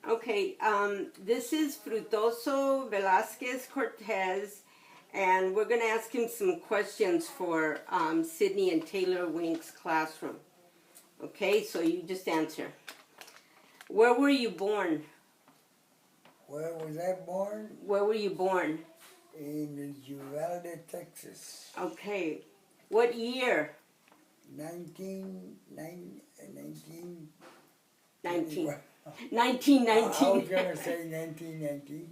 Okay, this is Frutoso Velasquez Cortez, and we're going to ask him some questions for Sydney and Taylor Wink's classroom. Okay, so you just answer. Where were you born? Where was I born? Where were you born? In Uvalde, Texas. Okay, what year? 19. 1919. I was going to say 1919.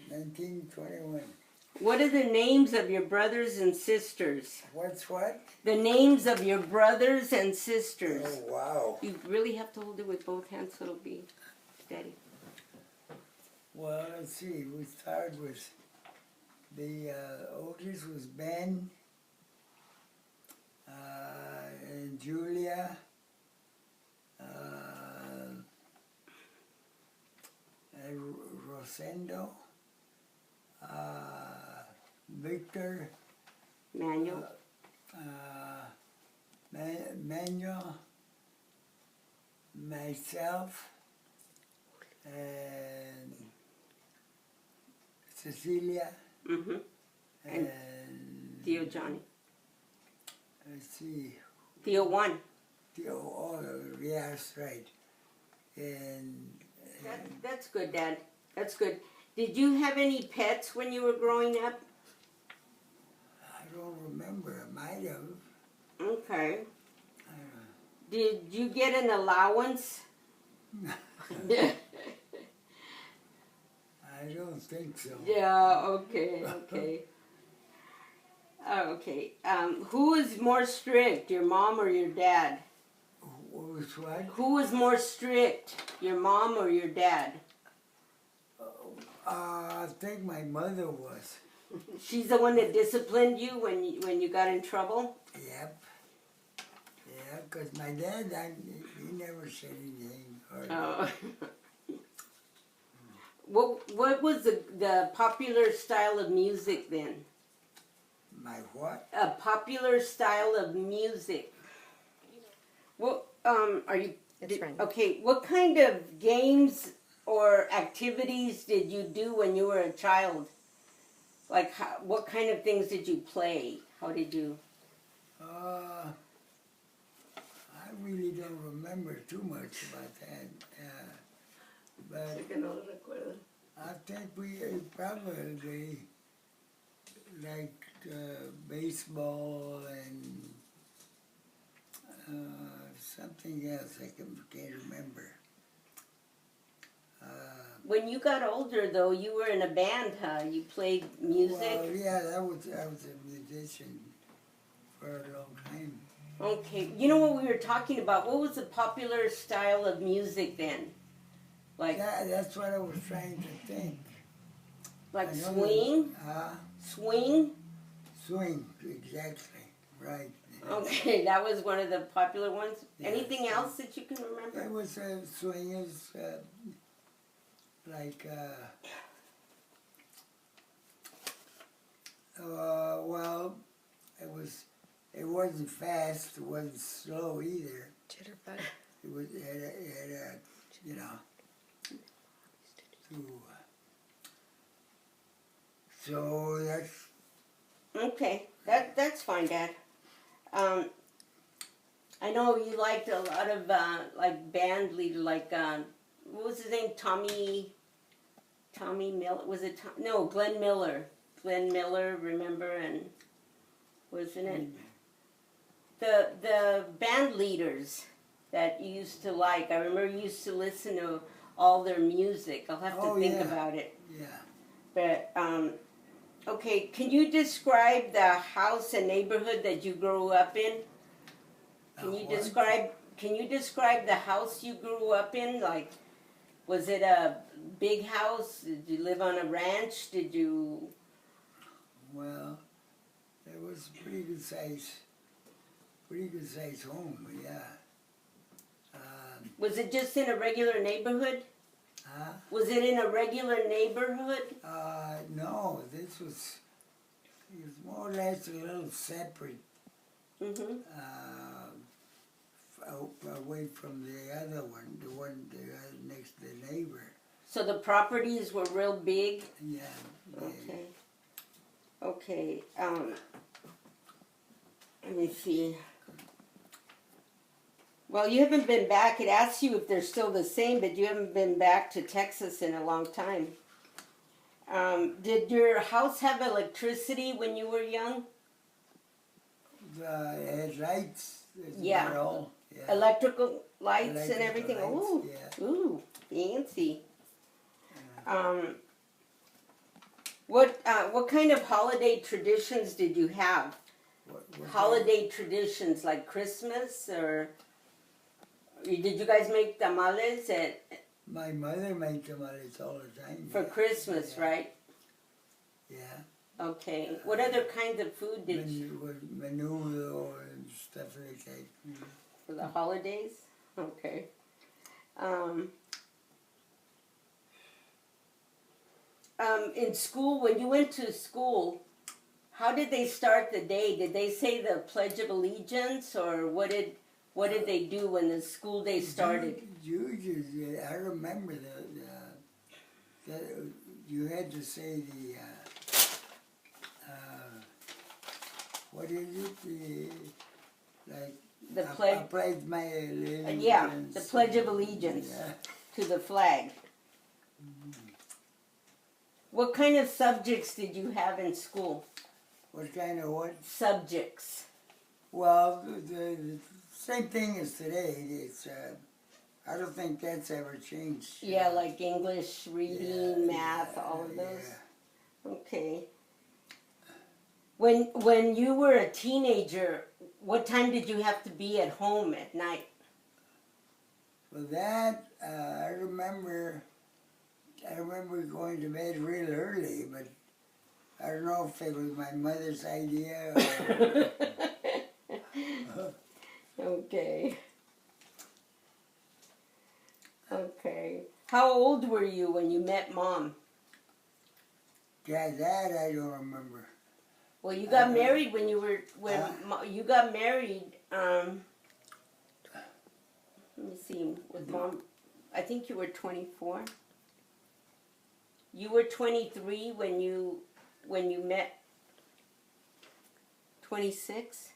1921. What are the names of your brothers and sisters? What's what? The names of your brothers and sisters. Oh, wow. You really have to hold it with both hands so it'll be steady. Well, let's see. We start with the oldest was Ben and Julia. And Rosendo, Victor, Manuel. Manuel, myself, and Cecilia, Mm-hmm. and Theo Johnny. let's see, Theo 1. Theo, oh, yeah, that's right. And That's good, Dad. That's good. Did you have any pets when you were growing up? I don't remember, I might have. Okay. Did you get an allowance? I don't think so. Yeah, okay, okay. Okay. Who was more strict, your mom or your dad? What was what? Who was more strict, your mom or your dad? I think my mother was. She's the one that disciplined you when you got in trouble? Yep. Yeah, because my dad, he never said anything. Oh. What was the popular style of music then? My what? A popular style of music. What are you? Okay, what kind of games or activities did you do when you were a child? Like, what kind of things did you play? How did you? I really don't remember too much about that. But I think we probably liked baseball and something else I can't remember. When you got older, though, you were in a band, huh? You played music? Well, yeah, I was a musician for a long time. Okay. You know what we were talking about? What was the popular style of music then? Like, Yeah, that's what I was trying to think. like swing? Swing? Swing, exactly, right. Okay, that was one of the popular ones. Yeah. Anything else that you can remember? It was swing is like well, it wasn't fast, it wasn't slow either. Jitterbug. It had a you know. So that's Okay, that's fine, Dad. I know you liked a lot of like band leader, like what was his name? Tommy Miller. Was it no Glenn Miller? Glenn Miller, remember? And wasn't it the band leaders that you used to like? I remember you used to listen to all their music. I'll have to think about it. Yeah. But okay, can you describe the house and neighborhood that you grew up in? Can you describe the house you grew up in? Like, was it a big house? Did you live on a ranch? Did you? Well, it was a pretty good size home, yeah. Was it just in a regular neighborhood? Huh? Was it in a regular neighborhood? No, it was more or less a little separate. Mm-hmm. away from the other one, the one next to the neighbor. So the properties were real big? Yeah. Okay. Okay. Let me see. Well, you haven't been back. It asks you if they're still the same, but you haven't been back to Texas in a long time. Did your house have electricity when you were young? It had lights. Yeah. Not all. Yeah. Electrical lights and Electrical everything? lights, Ooh, yeah. ooh, fancy. What kind of holiday traditions did you have? What Holiday traditions like Christmas, or did you guys make tamales My mother made tamales all the time. for yeah. Christmas, Yeah. right? Yeah. Okay. What other kinds of food did you Menudo and stuff like that. for the holidays? Okay. In school, when you went to school, how did they start the day? Did they say the Pledge of Allegiance, or what did they do when the school day started? Usually, I remember that you had to say the what is it? The I pledge, pledge my allegiance. yeah, the Pledge of Allegiance Yeah. to the flag. What kind of subjects did you have in school? What kind of what? Subjects. Well, the same thing as today. It's I don't think that's ever changed. Yeah, like English, reading, math, yeah, all of those. yeah. Okay. When you were a teenager, what time did you have to be at home at night? For that, I remember going to bed real early, but I don't know if it was my mother's idea or... Okay. Okay. How old were you when you met Mom? Yeah, that I don't remember. Well, you got married when you were you got married. Let me see. With Mom, I think you were 24. You were 23 when you met. 26.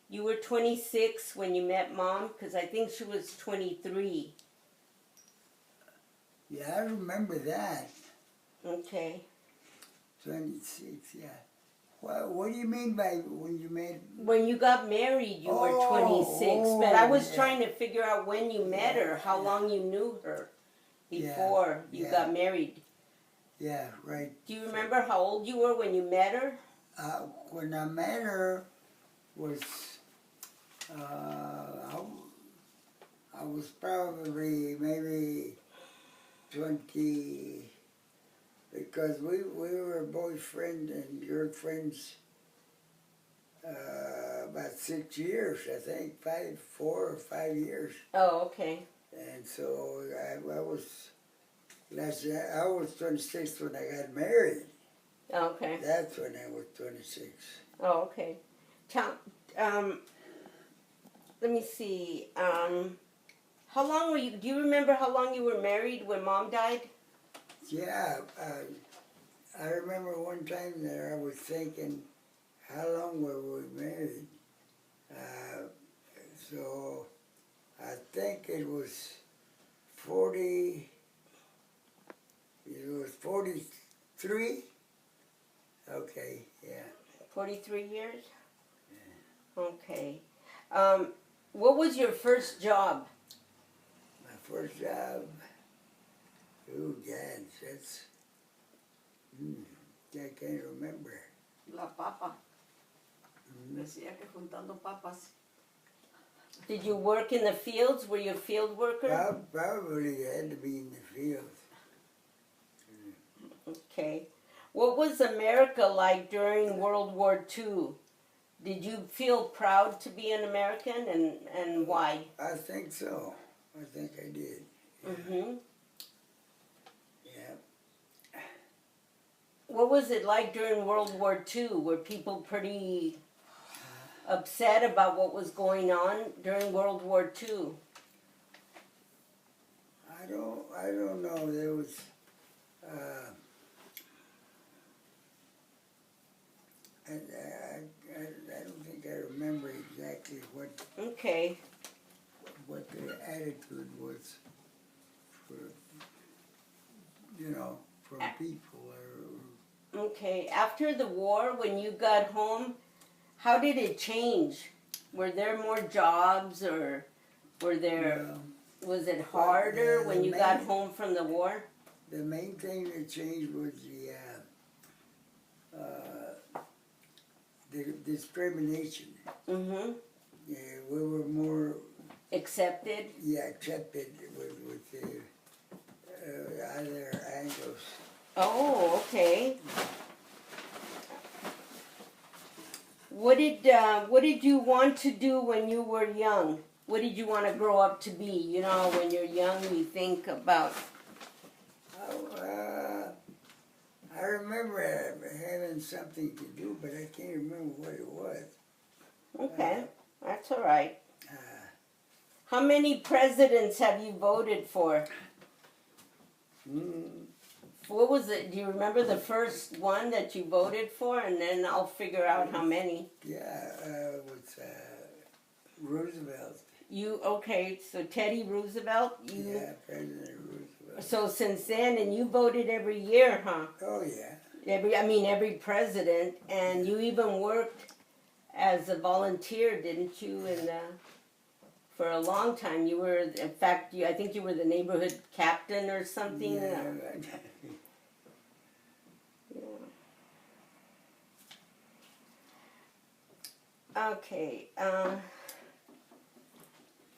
You were 26 when you met Mom, because I think she was 23. Yeah, I remember that. Okay. 26, yeah. What do you mean by when you met? When you got married, you were 26. But I was yeah. trying to figure out when you met her, how long you knew her before you got married. Yeah, right. Do you remember how old you were when you met her? When I met her was, I was probably maybe 20, because we were boyfriend and girlfriends about 6 years, I think, 4 or 5 years. Oh, okay. And so I was 26 when I got married. Okay. That's when I was 26. Oh, okay. Let me see. How long were you? Do you remember how long you were married when Mom died? Yeah, I remember one time there I was thinking, how long were we married? So I think it was 43? Okay, yeah. 43 years? Okay. What was your first job? My first job, oh God, that's, I can't remember. La papa. Decía que juntando papas. Did you work in the fields? Were you a field worker? Probably had to be in the field. Okay. What was America like during World War II? Did you feel proud to be an American, and why? I think so. I think I did. Yeah. Mm-hmm. Yeah. What was it like during World War II? Were people pretty upset about what was going on during World War II? I don't know. There was, I don't think I remember exactly Okay. what the attitude was for, from people or. Okay. After the war, when you got home, how did it change? Were there more jobs, or were there? Was it harder when you got home from the war? The main thing that changed was the discrimination. Mm-hmm. Yeah, we were more Accepted? accepted with the other angles. Oh, okay. What did you want to do when you were young? What did you want to grow up to be? You know, when you're young, you think about. I remember having something to do, but I can't remember what it was. Okay, that's all right. Uh, How many presidents have you voted for? What was it? Do you remember the first one that you voted for? And then I'll figure out how many. Yeah, it was Roosevelt. Okay, so Teddy Roosevelt? Yeah, President Roosevelt. So since then, and you voted every year, huh? Oh, yeah. Every president, and you even worked as a volunteer, didn't you? For a long time, you were. In fact, I think you were the neighborhood captain or something. Yeah. Okay.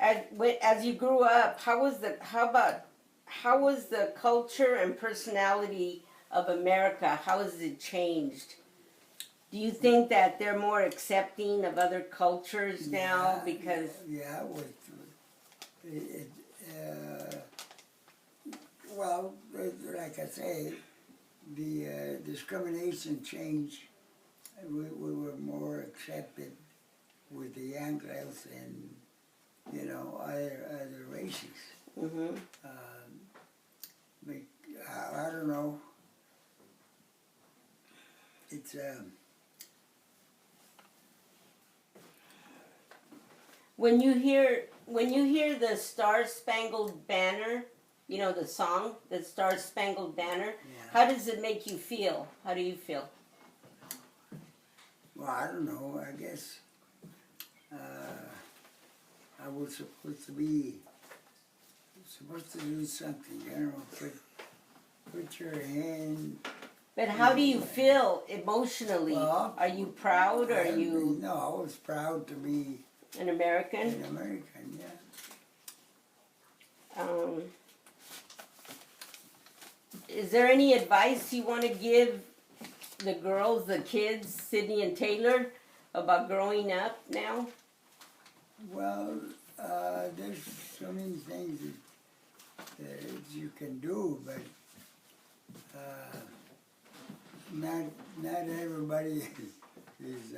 As you grew up, how was the culture and personality of America? How has it changed? Do you think that they're more accepting of other cultures now because? Yeah, well, like I say, the discrimination changed. We were more accepted with the Anglos and other races. Mm-hmm. I don't know. It's When you hear the Star Spangled Banner, you know the song, the Star Spangled Banner. Yeah. How does it make you feel? How do you feel? well, I don't know. I guess I was supposed to do something. I don't know. Put your hand. But how do you feel emotionally? Well, Are you proud? Or are you No, I was proud to be an American? an American. Yeah. Is there any advice you want to give the girls, the kids, Sydney and Taylor, about growing up now? Well, there's so many things that you can do, but not everybody is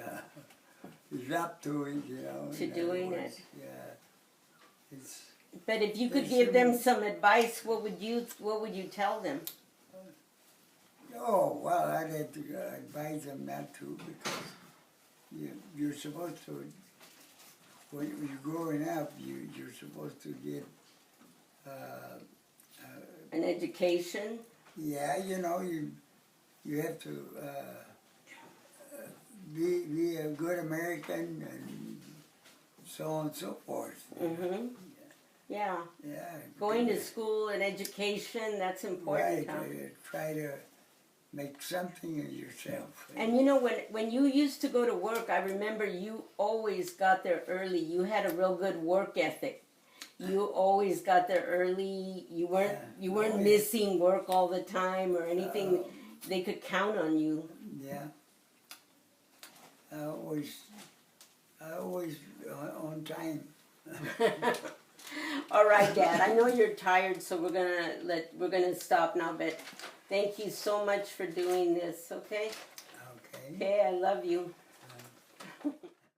up to it, To doing it. Yeah, it's. But if you could There's give them some- some advice, what would you tell them? Oh well, I'd have to advise them not to, because you're supposed to. When you're growing up, you're supposed to get. An education? Yeah, you have to be a good American and so on and so forth. Mm-hmm. Yeah. Yeah. Going to school and education, that's important, Right. huh? Try to make something of yourself. And when you used to go to work, I remember you always got there early. You had a real good work ethic. You always got there early. You weren't missing work all the time or anything. They could count on you. Yeah. I always on time. All right, Dad. I know you're tired, so we're gonna stop now. But thank you so much for doing this. Okay. Okay. Okay. I love you.